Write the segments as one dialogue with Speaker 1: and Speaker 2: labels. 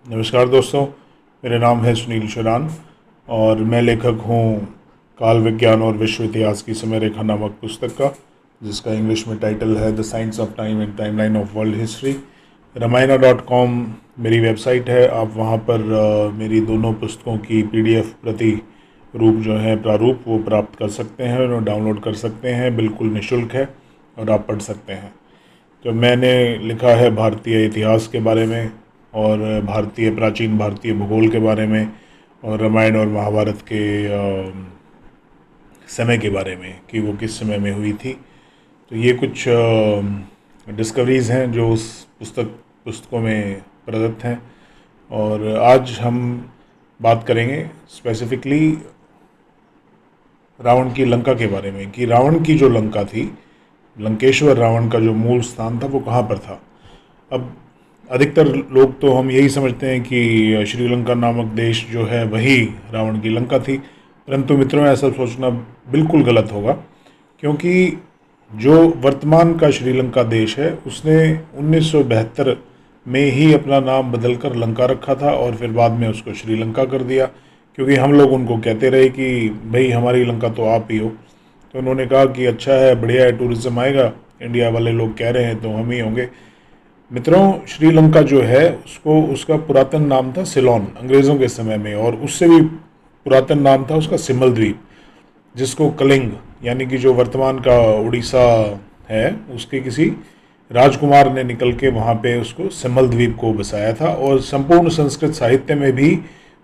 Speaker 1: नमस्कार दोस्तों, मेरा नाम है सुनील शरान और मैं लेखक हूँ काल विज्ञान और विश्व इतिहास की समय रेखा नामक पुस्तक का, जिसका इंग्लिश में टाइटल है the science of time and timeline of world history. रामायणा.com मेरी वेबसाइट है। आप वहाँ पर मेरी दोनों पुस्तकों की PDF प्रति रूप जो है प्रारूप वो प्राप्त कर सकते हैं और डाउनलोड कर सकते हैं। बिल्कुल निःशुल्क है और आप पढ़ सकते हैं। तो मैंने लिखा है भारतीय इतिहास के बारे में और प्राचीन भारतीय भूगोल के बारे में और रामायण और महाभारत के समय के बारे में कि वो किस समय में हुई थी। तो ये कुछ डिस्कवरीज़ हैं जो उस पुस्तकों में प्रदत्त हैं। और आज हम बात करेंगे स्पेसिफिकली रावण की लंका के बारे में कि रावण की जो लंका थी, लंकेश्वर रावण का जो मूल स्थान था वो कहाँ पर था। अब अधिकतर लोग तो हम यही समझते हैं कि श्रीलंका नामक देश जो है वही रावण की लंका थी, परंतु मित्रों ऐसा सोचना बिल्कुल गलत होगा, क्योंकि जो वर्तमान का श्रीलंका देश है उसने 1972 में ही अपना नाम बदलकर लंका रखा था और फिर बाद में उसको श्रीलंका कर दिया, क्योंकि हम लोग उनको कहते रहे कि भाई हमारी लंका तो आप ही हो। तो उन्होंने कहा कि अच्छा है, बढ़िया है, टूरिज्म आएगा, इंडिया वाले लोग कह रहे हैं तो हम ही होंगे। मित्रों, श्रीलंका जो है उसको उसका पुरातन नाम था सिलोन अंग्रेज़ों के समय में, और उससे भी पुरातन नाम था उसका सिमल द्वीप, जिसको कलिंग यानी कि जो वर्तमान का उड़ीसा है उसके किसी राजकुमार ने निकल के वहाँ पे उसको सिमल द्वीप को बसाया था। और संपूर्ण संस्कृत साहित्य में भी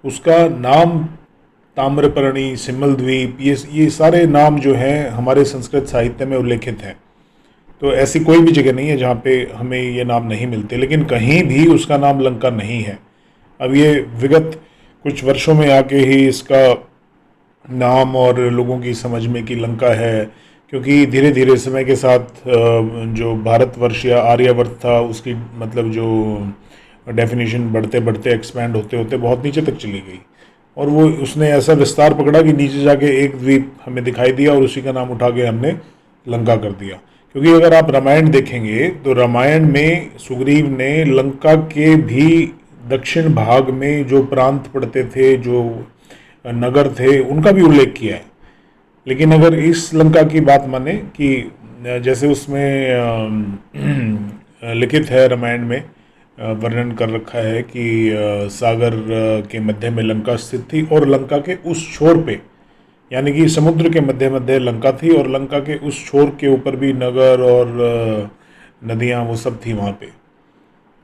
Speaker 1: उसका नाम ताम्रपर्णी, सिमल द्वीप, ये सारे नाम जो हैं हमारे संस्कृत साहित्य में उल्लेखित हैं। तो ऐसी कोई भी जगह नहीं है जहाँ पे हमें ये नाम नहीं मिलते, लेकिन कहीं भी उसका नाम लंका नहीं है। अब ये विगत कुछ वर्षों में आके ही इसका नाम और लोगों की समझ में कि लंका है, क्योंकि धीरे धीरे समय के साथ जो भारतवर्ष या आर्यावर्त था उसकी मतलब जो डेफिनेशन बढ़ते बढ़ते एक्सपैंड होते होते बहुत नीचे तक चली गई, और वो उसने ऐसा विस्तार पकड़ा कि नीचे जाके एक द्वीप हमें दिखाई दिया और उसी का नाम उठा के हमने लंका कर दिया। क्योंकि अगर आप रामायण देखेंगे तो रामायण में सुग्रीव ने लंका के भी दक्षिण भाग में जो प्रांत पड़ते थे, जो नगर थे, उनका भी उल्लेख किया है। लेकिन अगर इस लंका की बात माने कि जैसे उसमें लिखित है रामायण में, वर्णन कर रखा है कि सागर के मध्य में लंका स्थित थी और लंका के उस छोर पे, यानी कि समुद्र के मध्य मध्य लंका थी और लंका के उस छोर के ऊपर भी नगर और नदियाँ वो सब थी वहाँ पे।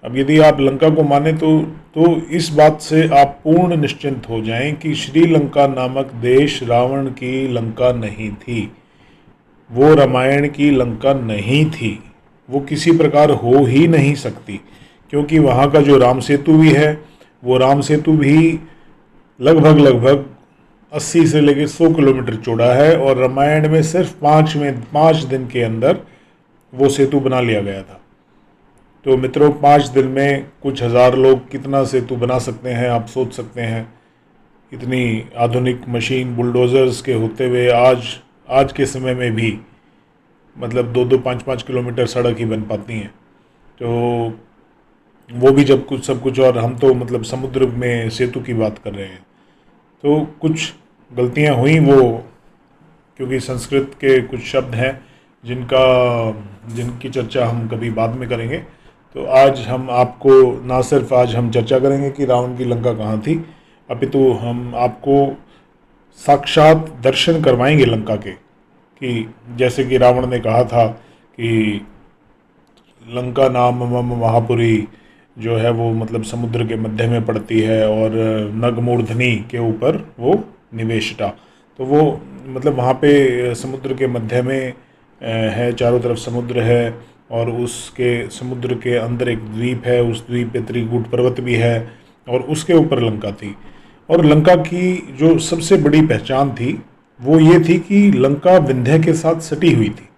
Speaker 1: अब यदि आप लंका को माने तो इस बात से आप पूर्ण निश्चिंत हो जाएं कि श्रीलंका नामक देश रावण की लंका नहीं थी, वो रामायण की लंका नहीं थी, वो किसी प्रकार हो ही नहीं सकती। क्योंकि वहाँ का जो राम सेतु भी है, वो राम सेतु भी लगभग लगभग 80 से लेकर 100 किलोमीटर चौड़ा है, और रामायण में सिर्फ 5 दिन के अंदर वो सेतु बना लिया गया था। तो मित्रों, 5 दिन में कुछ हज़ार लोग कितना सेतु बना सकते हैं आप सोच सकते हैं। इतनी आधुनिक मशीन बुलडोज़र्स के होते हुए आज के समय में भी मतलब 2-2, 5-5 किलोमीटर सड़क ही बन पाती हैं। तो वो भी जब कुछ सब कुछ, और हम तो मतलब समुद्र में सेतु की बात कर रहे हैं। तो कुछ गलतियां हुई वो, क्योंकि संस्कृत के कुछ शब्द हैं जिनकी चर्चा हम कभी बाद में करेंगे। तो आज हम आपको ना सिर्फ आज हम चर्चा करेंगे कि रावण की लंका कहाँ थी, अपितु हम आपको साक्षात दर्शन करवाएंगे लंका के, कि जैसे कि रावण ने कहा था कि लंका नाम मम महापुरी जो है वो मतलब समुद्र के मध्य में पड़ती है और नगमूर्धनी के ऊपर वो निवेशिता। तो वो मतलब वहाँ पे समुद्र के मध्य में है, चारों तरफ समुद्र है, और उसके समुद्र के अंदर एक द्वीप है, उस द्वीप पे त्रिकूट पर्वत भी है, और उसके ऊपर लंका थी। और लंका की जो सबसे बड़ी पहचान थी वो ये थी कि लंका विंध्य के साथ सटी हुई थी।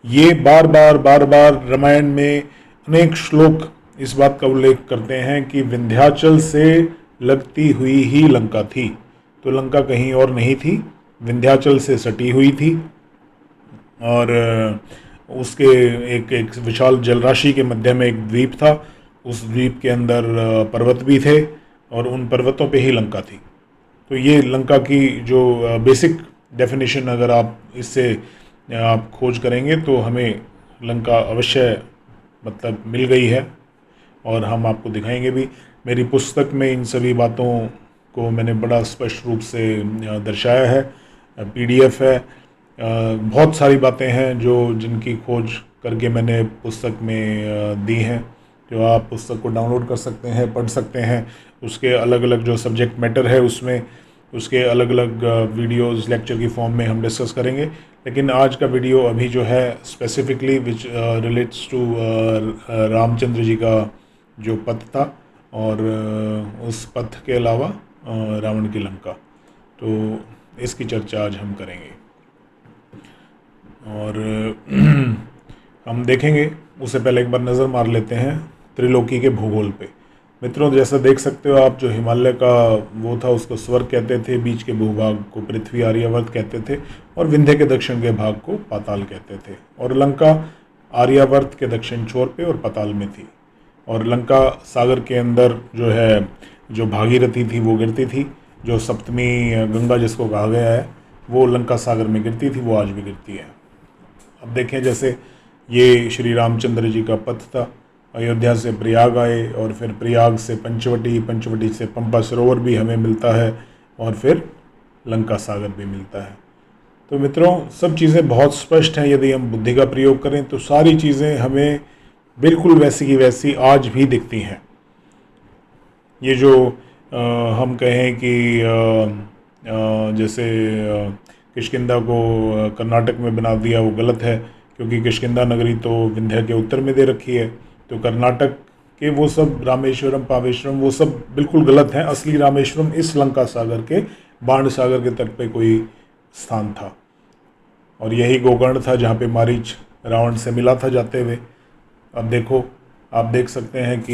Speaker 1: ये बार बार रामायण में अनेक श्लोक इस बात का उल्लेख करते हैं कि विंध्याचल से लगती हुई ही लंका थी। तो लंका कहीं और नहीं थी, विंध्याचल से सटी हुई थी, और उसके एक एक विशाल जलराशि के मध्य में एक द्वीप था, उस द्वीप के अंदर पर्वत भी थे और उन पर्वतों पे ही लंका थी। तो ये लंका की जो बेसिक डेफिनेशन अगर आप इससे आप खोज करेंगे तो हमें लंका अवश्य मतलब मिल गई है और हम आपको दिखाएंगे भी। मेरी पुस्तक में इन सभी बातों को मैंने बड़ा स्पष्ट रूप से दर्शाया है। पीडीएफ है, बहुत सारी बातें हैं जो जिनकी खोज करके मैंने पुस्तक में दी हैं, जो आप पुस्तक को डाउनलोड कर सकते हैं, पढ़ सकते हैं। उसके अलग अलग जो सब्जेक्ट मैटर है उसमें उसके अलग अलग वीडियोस लेक्चर की फॉर्म में हम डिस्कस करेंगे। लेकिन आज का वीडियो अभी जो है specifically which relates to Ramchandra ji का जो पथ था और उस पथ के अलावा रावण की लंका, तो इसकी चर्चा आज हम करेंगे और हम देखेंगे। उससे पहले एक बार नज़र मार लेते हैं त्रिलोकी के भूगोल पे। मित्रों, जैसा देख सकते हो आप, जो हिमालय का वो था उसको स्वर्ग कहते थे, बीच के भूभाग को पृथ्वी आर्यावर्त कहते थे और विंध्य के दक्षिण के भाग को पाताल कहते थे। और लंका आर्यावर्त के दक्षिण छोर पे और पाताल में थी। और लंका सागर के अंदर जो है, जो भागीरथी थी वो गिरती थी, जो सप्तमी गंगा जिसको कहा गया है वो लंका सागर में गिरती थी, वो आज भी गिरती है। अब देखें, जैसे ये श्री रामचंद्र जी का पथ था। अयोध्या से प्रयाग आए और फिर प्रयाग से पंचवटी, पंचवटी से पंपा सरोवर भी हमें मिलता है और फिर लंका सागर भी मिलता है। तो मित्रों, सब चीज़ें बहुत स्पष्ट हैं। यदि हम बुद्धि का प्रयोग करें तो सारी चीज़ें हमें बिल्कुल वैसी की वैसी आज भी दिखती हैं। ये जो हम कहें कि जैसे किष्किंधा को कर्नाटक में बना दिया, वो गलत है, क्योंकि किष्किंधा नगरी तो विंध्य के उत्तर में दे रखी है। तो कर्नाटक के वो सब रामेश्वरम, पावेश्वरम, वो सब बिल्कुल गलत हैं। असली रामेश्वरम इस लंका सागर के बाण सागर के तट पे कोई स्थान था और यही गोकर्ण था जहाँ पे मारीच रावण से मिला था जाते हुए। अब देखो, आप देख सकते हैं कि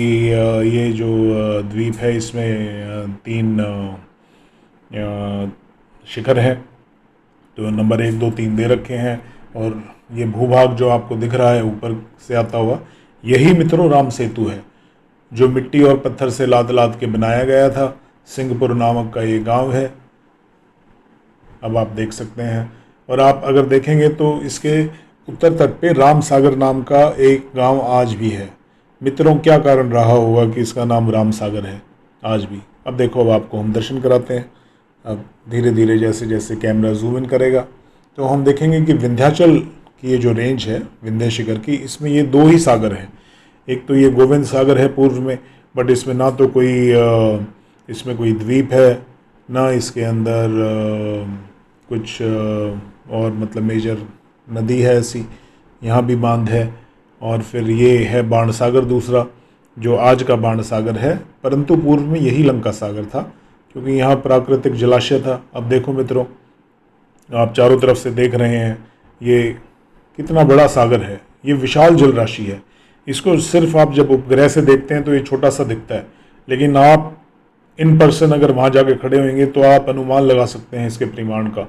Speaker 1: ये जो द्वीप है इसमें 3 शिखर हैं। तो नंबर 1, 2, 3 दे रखे हैं और ये भूभाग जो आपको दिख रहा है ऊपर से आता हुआ, यही मित्रों राम सेतु है, जो मिट्टी और पत्थर से लाद लाद के बनाया गया था। सिंहपुर नामक का ये गांव है, अब आप देख सकते हैं। और आप अगर देखेंगे तो इसके उत्तर तट पे राम सागर नाम का एक गांव आज भी है। मित्रों, क्या कारण रहा होगा कि इसका नाम राम सागर है आज भी? अब देखो, अब आपको हम दर्शन कराते हैं। अब धीरे धीरे जैसे जैसे कैमरा जूम इन करेगा तो हम देखेंगे कि विंध्याचल की ये जो रेंज है विंध्य शिखर की, इसमें ये 2 ही सागर हैं। एक तो ये गोविंद सागर है पूर्व में, बट इसमें ना तो कोई इसमें कोई द्वीप है, ना इसके अंदर कुछ और मतलब मेजर नदी है ऐसी। यहाँ भी बांध है। और फिर ये है बाण सागर दूसरा, जो आज का बाण सागर है, परंतु पूर्व में यही लंका सागर था, क्योंकि यहाँ प्राकृतिक जलाशय था। अब देखो मित्रों, आप चारों तरफ से देख रहे हैं, ये कितना बड़ा सागर है, ये विशाल जल राशि है। इसको सिर्फ आप जब उपग्रह से देखते हैं तो ये छोटा सा दिखता है, लेकिन आप इन पर्सन अगर वहाँ जाके खड़े होंगे तो आप अनुमान लगा सकते हैं इसके परिमाण का।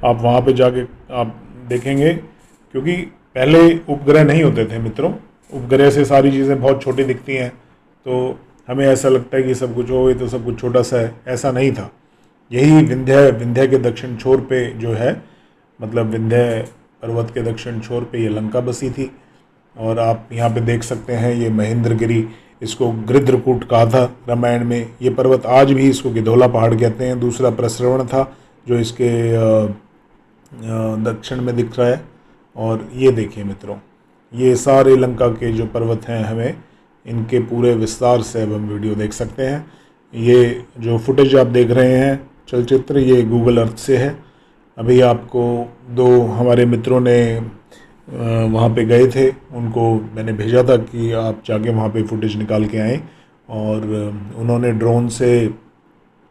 Speaker 1: आप वहाँ पे जाके आप देखेंगे, क्योंकि पहले उपग्रह नहीं होते थे मित्रों। उपग्रह से सारी चीज़ें बहुत छोटी दिखती हैं, तो हमें ऐसा लगता है कि सब कुछ हो, तो सब कुछ छोटा सा है। ऐसा नहीं था। यही विंध्य के दक्षिण छोर पे जो है, मतलब विंध्य पर्वत के दक्षिण छोर पे ये लंका बसी थी। और आप यहाँ पे देख सकते हैं ये महेंद्रगिरी, इसको गृध्रकूट कहा था रामायण में। ये पर्वत आज भी इसको गिधौला पहाड़ कहते हैं। दूसरा प्रस्रवण था जो इसके दक्षिण में दिख रहा है। और ये देखिए मित्रों, ये सारे लंका के जो पर्वत हैं, हमें इनके पूरे विस्तार से अब हम वीडियो देख सकते हैं। ये जो फुटेज आप देख रहे हैं चलचित्र, ये गूगल अर्थ से है। अभी आपको 2 हमारे मित्रों ने वहाँ पे गए थे, उनको मैंने भेजा था कि आप जाके वहाँ पे फुटेज निकाल के आएँ, और उन्होंने ड्रोन से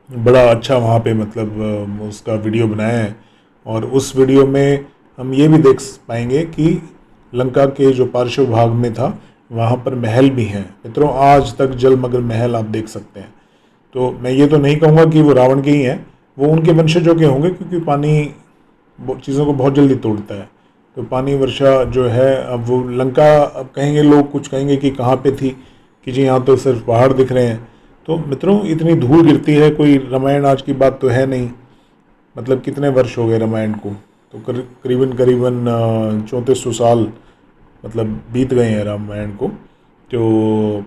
Speaker 1: बड़ा अच्छा वहाँ पे मतलब उसका वीडियो बनाया है। और उस वीडियो में हम ये भी देख पाएंगे कि लंका के जो पार्श्व भाग में था वहाँ पर महल भी हैं मित्रों। आज तक जलमग्न महल आप देख सकते हैं। तो मैं ये तो नहीं कहूँगा कि वो रावण के ही हैं, वो उनके वंशजों के होंगे, क्योंकि पानी चीज़ों को बहुत जल्दी तोड़ता है। तो पानी वर्षा जो है, अब वो लंका, अब कहेंगे लोग, कुछ कहेंगे कि कहाँ पे थी, कि जी यहाँ तो सिर्फ पहाड़ दिख रहे हैं। तो मित्रों इतनी धूल गिरती है, कोई रामायण आज की बात तो है नहीं। मतलब कितने वर्ष हो गए रामायण को, तो करीबन करीबन 3400 साल मतलब बीत गए हैं रामायण को। तो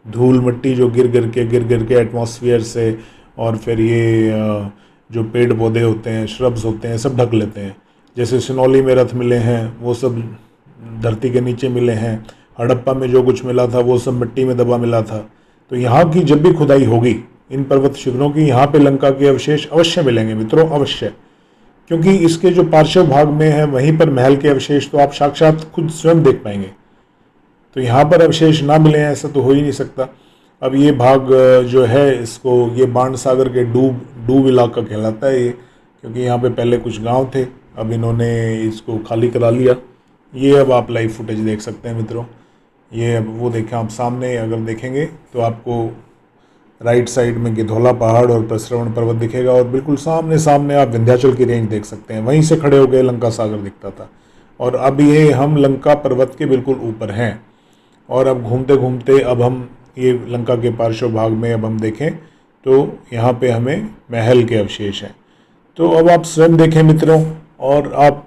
Speaker 1: धूल मिट्टी जो गिर गिर के एटमॉस्फेयर से, और फिर ये जो पेड़ पौधे होते हैं, श्रब्स होते हैं, सब ढक लेते हैं। जैसे सिनौली में रथ मिले हैं वो सब धरती के नीचे मिले हैं, हड़प्पा में जो कुछ मिला था वो सब मिट्टी में दबा मिला था। तो यहाँ की जब भी खुदाई होगी इन पर्वत शिखरों की, यहाँ पे लंका के अवशेष अवश्य मिलेंगे मित्रों, अवश्य। क्योंकि इसके जो पार्श्व भाग में है वहीं पर महल के अवशेष तो आप साक्षात खुद स्वयं देख पाएंगे। तो यहाँ पर अवशेष ना मिले हैं ऐसा तो हो ही नहीं सकता। अब ये भाग जो है इसको ये बाण सागर के डूब इलाका कहलाता है ये, क्योंकि यहाँ पे पहले कुछ गांव थे, अब इन्होंने इसको खाली करा लिया। ये अब आप लाइव फुटेज देख सकते हैं मित्रों। ये अब वो देखें आप सामने अगर देखेंगे तो आपको राइट साइड में गिधौला पहाड़ और प्रश्रवण पर्वत दिखेगा, और बिल्कुल सामने सामने आप विंध्याचल की रेंज देख सकते हैं। वहीं से खड़े हो गए लंका सागर दिखता था, और अब ये हम लंका पर्वत के बिल्कुल ऊपर हैं। और अब घूमते घूमते अब हम ये लंका के पार्श्व भाग में अब हम देखें तो यहाँ पे हमें महल के अवशेष हैं। तो अब आप स्वयं देखें मित्रों, और आप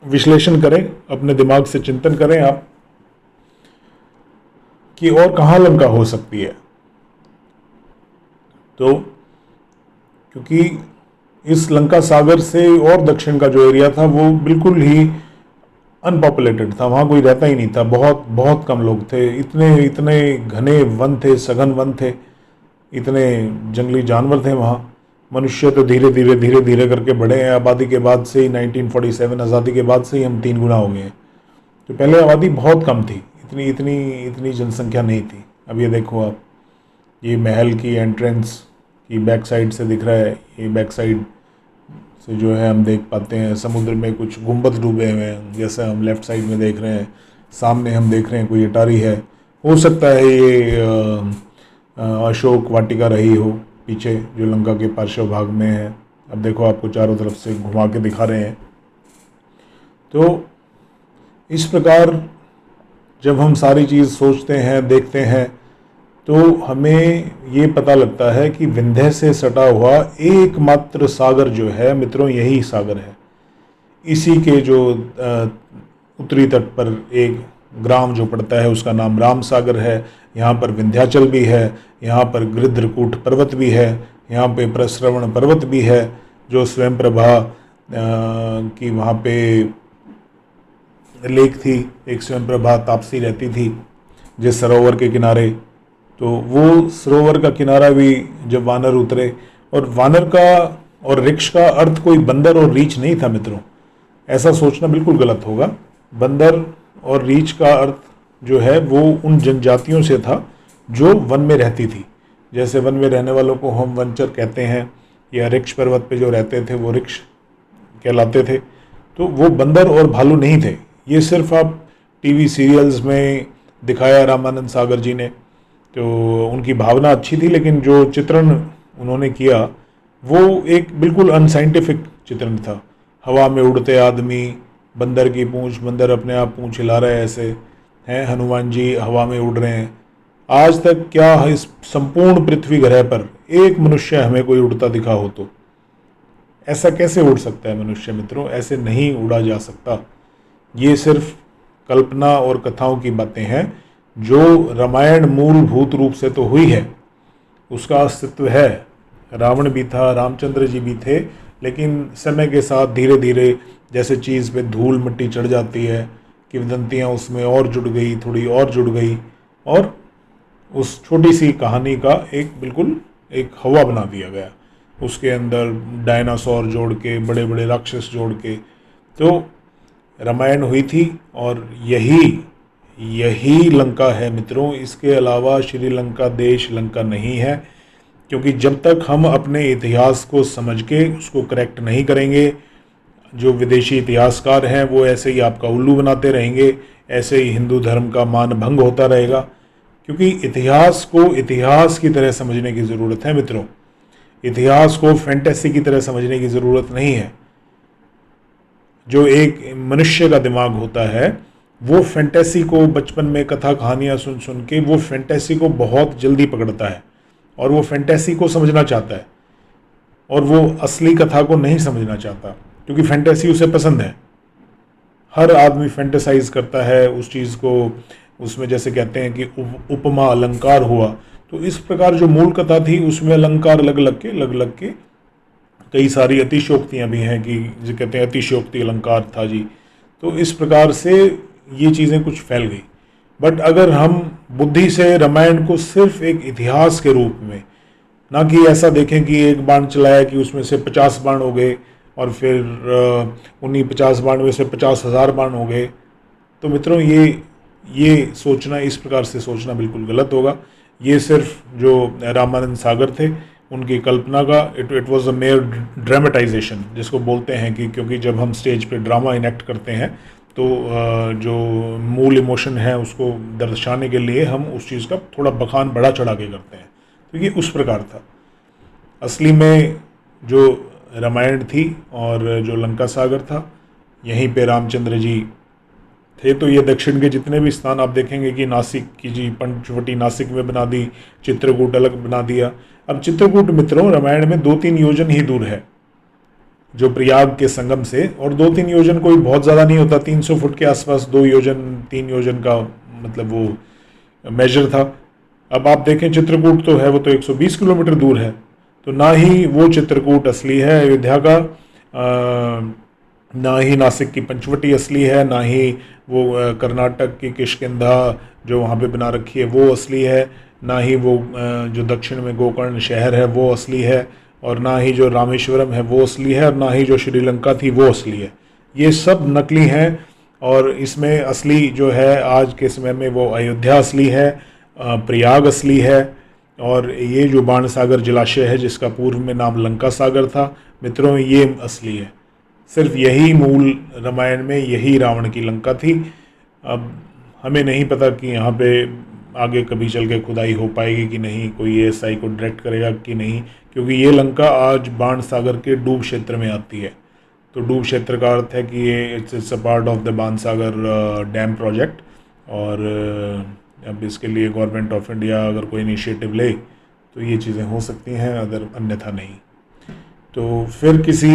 Speaker 1: विश्लेषण करें, अपने दिमाग से चिंतन करें आप कि और कहाँ लंका हो सकती है। तो क्योंकि इस लंका सागर से और दक्षिण का जो एरिया था वो बिल्कुल ही अनपॉपुलेटेड था, वहाँ कोई रहता ही नहीं था, बहुत बहुत कम लोग थे। इतने इतने घने वन थे, सघन वन थे, इतने जंगली जानवर थे वहाँ। मनुष्य तो धीरे धीरे करके बढ़े हैं। आबादी के बाद से ही 1947 आज़ादी के बाद से ही हम 3 गुना हो गए हैं। तो पहले आबादी बहुत कम थी, इतनी इतनी इतनी जनसंख्या नहीं थी। अब ये देखो आप, ये महल की एंट्रेंस की बैक साइड से दिख रहा है, ये बैक साइड से जो है हम देख पाते हैं समुद्र में कुछ गुंबद डूबे हुए हैं, जैसे हम लेफ्ट साइड में देख रहे हैं। सामने हम देख रहे हैं कोई अटारी है, हो सकता है ये अशोक वाटिका रही हो पीछे जो लंका के पार्श्व भाग में है। अब देखो आपको चारों तरफ से घुमा के दिखा रहे हैं। तो इस प्रकार जब हम सारी चीज़ सोचते हैं, देखते हैं, तो हमें ये पता लगता है कि विंध्य से सटा हुआ एकमात्र सागर जो है मित्रों यही सागर है। इसी के जो उत्तरी तट पर एक ग्राम जो पड़ता है उसका नाम राम सागर है। यहाँ पर विंध्याचल भी है, यहाँ पर गृध्रकूट पर्वत भी है, यहाँ पे प्रश्रवण पर्वत भी है जो स्वयं प्रभा की वहाँ पे लेक थी, एक स्वयं प्रभा तापसी रहती थी जिस सरोवर के किनारे। तो वो सरोवर का किनारा भी जब वानर उतरे, और वानर का और ऋक्ष का अर्थ कोई बंदर और रीछ नहीं था मित्रों, ऐसा सोचना बिल्कुल गलत होगा। बंदर और रीछ का अर्थ जो है वो उन जनजातियों से था जो वन में रहती थी। जैसे वन में रहने वालों को हम वनचर कहते हैं, या ऋक्ष पर्वत पे जो रहते थे वो ऋक्ष कहलाते थे। तो वो बंदर और भालू नहीं थे। ये सिर्फ आप टीवी सीरियल्स में दिखाया रामानंद सागर जी ने, तो उनकी भावना अच्छी थी, लेकिन जो चित्रण उन्होंने किया वो एक बिल्कुल अनसाइंटिफिक चित्रण था। हवा में उड़ते आदमी, बंदर की पूंछ, बंदर अपने आप पूंछ हिला रहे ऐसे हैं, हनुमान जी हवा में उड़ रहे हैं। आज तक क्या इस संपूर्ण पृथ्वी ग्रह पर एक मनुष्य हमें कोई उड़ता दिखा हो? तो ऐसा कैसे उड़ सकता है मनुष्य मित्रों? ऐसे नहीं उड़ा जा सकता। ये सिर्फ कल्पना और कथाओं की बातें हैं। जो रामायण मूलभूत रूप से तो हुई है, उसका अस्तित्व है। रावण भी था, रामचंद्र जी भी थे, लेकिन समय के साथ धीरे धीरे जैसे चीज़ पे धूल मिट्टी चढ़ जाती है, किंवदंतियाँ उसमें और जुड़ गई, थोड़ी और जुड़ गई, और उस छोटी सी कहानी का एक बिल्कुल एक हवा बना दिया गया। उसके अंदर डायनासोर जोड़ के, बड़े बड़े राक्षस जोड़ के तो रामायण हुई थी। और यही लंका है मित्रों। इसके अलावा श्रीलंका देश लंका नहीं है, क्योंकि जब तक हम अपने इतिहास को समझ के उसको करेक्ट नहीं करेंगे, जो विदेशी इतिहासकार हैं वो ऐसे ही आपका उल्लू बनाते रहेंगे, ऐसे ही हिंदू धर्म का मान भंग होता रहेगा। क्योंकि इतिहास को इतिहास की तरह समझने की ज़रूरत है मित्रों, इतिहास को फैंटेसी की तरह समझने की ज़रूरत नहीं है। जो एक मनुष्य का दिमाग होता है वो फैंटेसी को बचपन में कथा कहानियाँ सुन सुन के वो फैंटेसी को बहुत जल्दी पकड़ता है और वो फैंटेसी को समझना चाहता है और वो असली कथा को नहीं समझना चाहता, क्योंकि फैंटेसी उसे पसंद है। हर आदमी फैंटेसाइज करता है उस चीज़ को, उसमें जैसे कहते हैं कि उपमा अलंकार हुआ, तो इस प्रकार जो मूल कथा थी उसमें अलंकार लग लग के कई सारी अतिशयोक्तियाँ भी हैं कि जो कहते हैं अतिशयोक्ति अलंकार था जी। तो इस प्रकार से ये चीज़ें कुछ फैल गई। बट अगर हम बुद्धि से रामायण को सिर्फ एक इतिहास के रूप में, ना कि ऐसा देखें कि एक बाण चलाया कि उसमें से 50 बाण हो गए और फिर उन्हीं 50 बाण में से 50,000 बाण हो गए, तो मित्रों ये सोचना, इस प्रकार से सोचना बिल्कुल गलत होगा। ये सिर्फ जो रामानंद सागर थे उनकी कल्पना का it was a mayor dramatisation जिसको बोलते हैं कि, क्योंकि जब हम स्टेज पे ड्रामा इनेक्ट करते हैं तो जो मूल इमोशन है उसको दर्शाने के लिए हम उस चीज़ का थोड़ा बखान बढ़ा चढ़ा के करते हैं, तो ये उस प्रकार था। असली में जो रामायण थी और जो लंका सागर था, यहीं पे रामचंद्र जी थे। तो ये दक्षिण के जितने भी स्थान आप देखेंगे कि नासिक की जी पंचवटी नासिक में बना दी, चित्रकूट अलग बना दिया। अब चित्रकूट मित्रों रामायण में 2-3 योजन ही दूर है जो प्रयाग के संगम से, और 2-3 योजन कोई बहुत ज़्यादा नहीं होता, 300 फुट के आसपास 2 योजन 3 योजन का मतलब वो मेजर था। अब आप देखें चित्रकूट तो है वो तो 120 किलोमीटर दूर है, तो ना ही वो चित्रकूट असली है अयोध्या का, ना ही नासिक की पंचवटी असली है, ना ही वो कर्नाटक की किष्किंधा जो वहाँ पे बना रखी है वो असली है, ना ही वो जो दक्षिण में गोकर्ण शहर है वो असली है, और ना ही जो रामेश्वरम है वो असली है, और ना ही जो श्रीलंका थी वो असली है। ये सब नकली हैं। और इसमें असली जो है आज के समय में वो अयोध्या असली है, प्रयाग असली है, और ये जो बाणसागर जलाशय है जिसका पूर्व में नाम लंका सागर था मित्रों, ये असली है। सिर्फ यही मूल रामायण में यही रावण की लंका थी। अब हमें नहीं पता कि यहाँ पे आगे कभी चल के खुदाई हो पाएगी कि नहीं, कोई एएसआई को डायरेक्ट करेगा कि नहीं, क्योंकि ये लंका आज बाण सागर के डूब क्षेत्र में आती है। तो डूब क्षेत्र का अर्थ है कि ये it's a part of the बाण सागर डैम प्रोजेक्ट, और अब इसके लिए गवर्नमेंट ऑफ इंडिया अगर कोई इनिशिएटिव ले तो ये चीज़ें हो सकती हैं, अगर अन्यथा नहीं। तो फिर किसी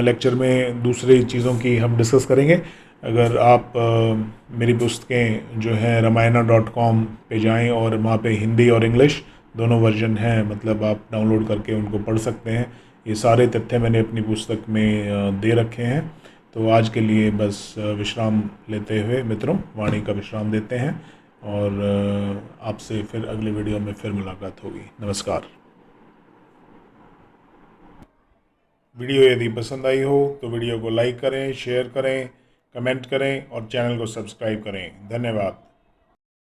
Speaker 1: लेक्चर में दूसरी चीज़ों की हम डिस्कस करेंगे। अगर आप मेरी पुस्तकें जो हैं ramayana.com पे जाएं और वहाँ पे हिंदी और इंग्लिश दोनों वर्जन हैं, मतलब आप डाउनलोड करके उनको पढ़ सकते हैं। ये सारे तथ्य मैंने अपनी पुस्तक में दे रखे हैं। तो आज के लिए बस विश्राम लेते हुए मित्रों वाणी का विश्राम देते हैं, और आपसे फिर अगले वीडियो में फिर मुलाकात होगी। नमस्कार। वीडियो यदि पसंद आई हो तो वीडियो को लाइक करें, शेयर करें, कमेंट करें और चैनल को सब्सक्राइब करें। धन्यवाद।